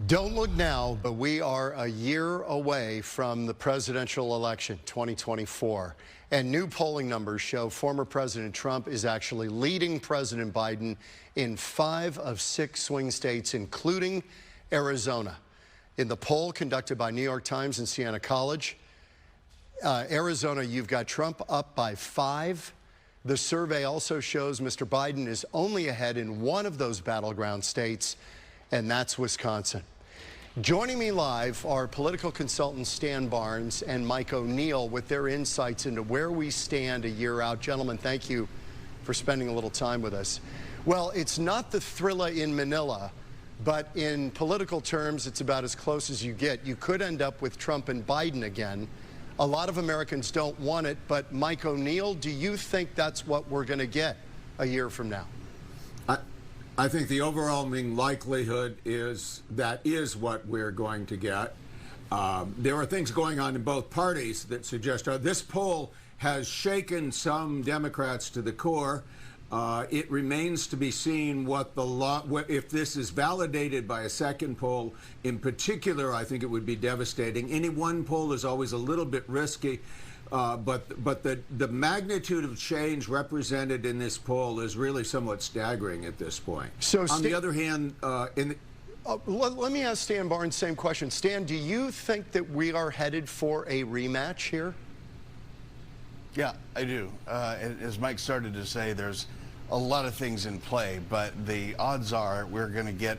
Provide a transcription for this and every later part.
Don't look now, but we are a year away from the presidential election, 2024. And new polling numbers show former President Trump is actually leading President Biden in 5 of 6 swing states, including Arizona. In the poll conducted by New York Times and Siena College, Arizona, you've got Trump up by 5. The survey also shows Mr. Biden is only ahead in one of those battleground states, and that's Wisconsin. Joining me live are political consultants Stan Barnes and Mike O'Neill with their insights into where we stand a year out. Gentlemen, thank you for spending a little time with us. Well, it's not the thriller in Manila, but in political terms, it's about as close as you get. You could end up with Trump and Biden again. A lot of Americans don't want it, but Mike O'Neill, do you think that's what we're going to get a year from now? I think the overwhelming likelihood is that is what we're going to get. There are things going on in both parties that suggest this poll has shaken some Democrats to the core. It remains to be seen what if this is validated by a second poll. In particular, I think it would be devastating. Any one poll is always a little bit risky. But the magnitude of change represented in this poll is really somewhat staggering at this point. So on the other hand, let me ask Stan Barnes the same question. Stan, do you think that we are headed for a rematch here? Yeah, I do. As Mike started to say, there's a lot of things in play, but the odds are we're going to get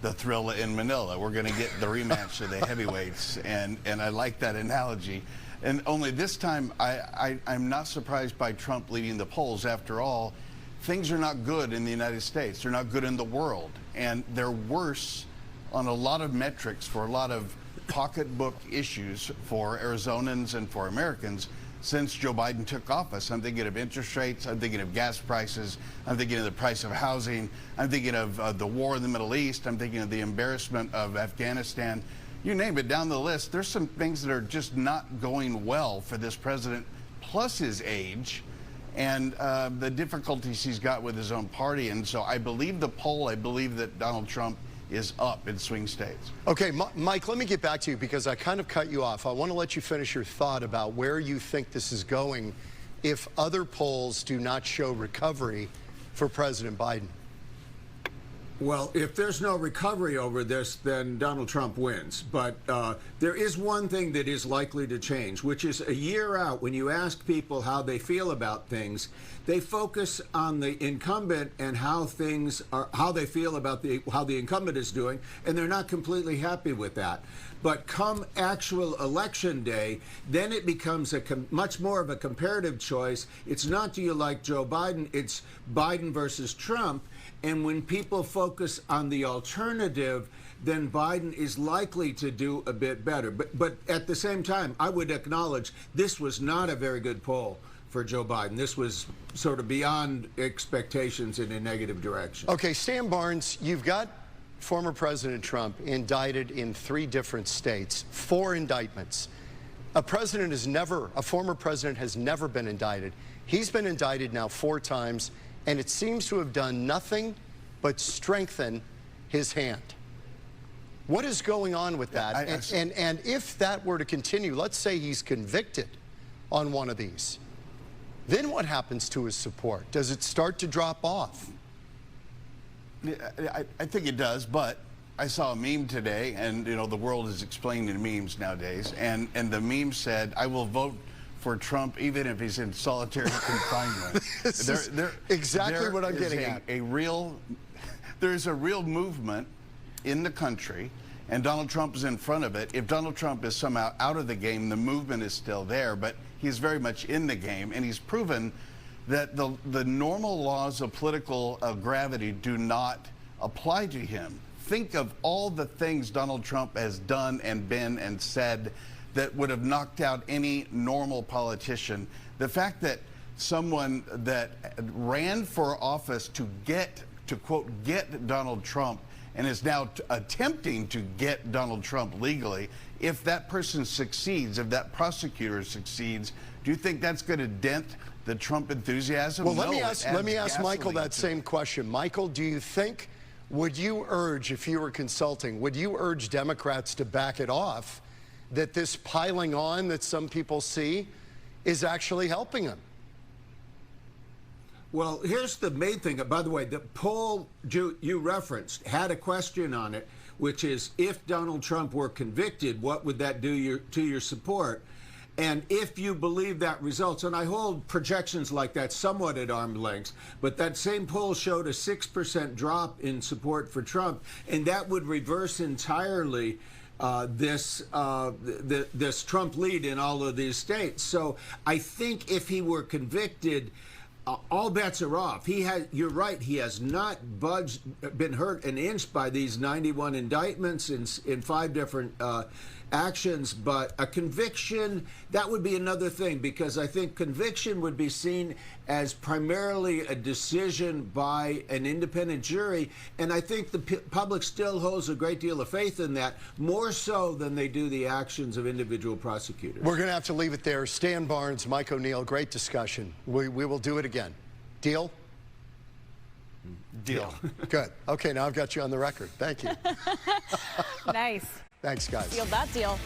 the thrill in Manila. We're going to get the rematch of the heavyweights, and I like that analogy. And only this time, I'm not surprised by Trump leading the polls. After all, things are not good in the United States. They're not good in the world. And they're worse on a lot of metrics for a lot of pocketbook issues for Arizonans and for Americans since Joe Biden took office. I'm thinking of interest rates. I'm thinking of gas prices. I'm thinking of the price of housing. I'm thinking of the war in the Middle East. I'm thinking of the embarrassment of Afghanistan. You name it, down the list, there's some things that are just not going well for this president, plus his age and the difficulties he's got with his own party. And so I believe the poll, I believe that Donald Trump is up in swing states. Okay, Mike, let me get back to you because I kind of cut you off. I want to let you finish your thought about where you think this is going if other polls do not show recovery for President Biden. Well, if there's no recovery over this, then Donald Trump wins. But there is one thing that is likely to change, which is a year out, when you ask people how they feel about things, they focus on the incumbent and how they feel about how the incumbent is doing, and they're not completely happy with that. But come actual election day, then it becomes much more of a comparative choice. It's not do you like Joe Biden, it's Biden versus Trump. And when people focus on the alternative, then Biden is likely to do a bit better. But at the same time, I would acknowledge this was not a very good poll for Joe Biden. This was sort of beyond expectations in a negative direction. Okay, Stan Barnes, you've got former President Trump indicted in 3 different states, 4 indictments. A former president has never been indicted. He's been indicted now 4 times. And it seems to have done nothing but strengthen his hand. What is going on with that? And if that were to continue, let's say he's convicted on one of these, then what happens to his support? Does it start to drop off? I think it does, but I saw a meme today, and you know the world is explained in memes nowadays, and the meme said, "I will vote for Trump, even if he's in solitary confinement." Exactly what I'm getting at. There is a real movement in the country, and Donald Trump is in front of it. If Donald Trump is somehow out of the game, the movement is still there, but he's very much in the game, and he's proven that the normal laws of political gravity do not apply to him. Think of all the things Donald Trump has done and been and said that would have knocked out any normal politician. The fact that someone that ran for office to quote, get Donald Trump and is now attempting to get Donald Trump legally, if that person succeeds, if that prosecutor succeeds, do you think that's going to dent the Trump enthusiasm? Well, let me ask Michael that same question. Michael, do you think would you urge, if you were consulting, would you urge Democrats to back it off, that this piling on that some people see is actually helping them? Well, here's the main thing. By the way, the poll you referenced had a question on it, which is, if Donald Trump were convicted, what would that do to your support? And if you believe that results, and I hold projections like that somewhat at arm's length, but that same poll showed a 6% drop in support for Trump, and that would reverse entirely this Trump lead in all of these states. So I think if he were convicted, all bets are off. You're right. He has not been hurt an inch by these 91 indictments in 5 different actions. But a conviction, that would be another thing, because I think conviction would be seen as primarily a decision by an independent jury. And I think the public still holds a great deal of faith in that, more so than they do the actions of individual prosecutors. We're going to have to leave it there. Stan Barnes, Mike O'Neill, great discussion. We will do it again. Deal? Deal. Good. Okay, now I've got you on the record. Thank you. Nice. Thanks, guys. Sealed that deal.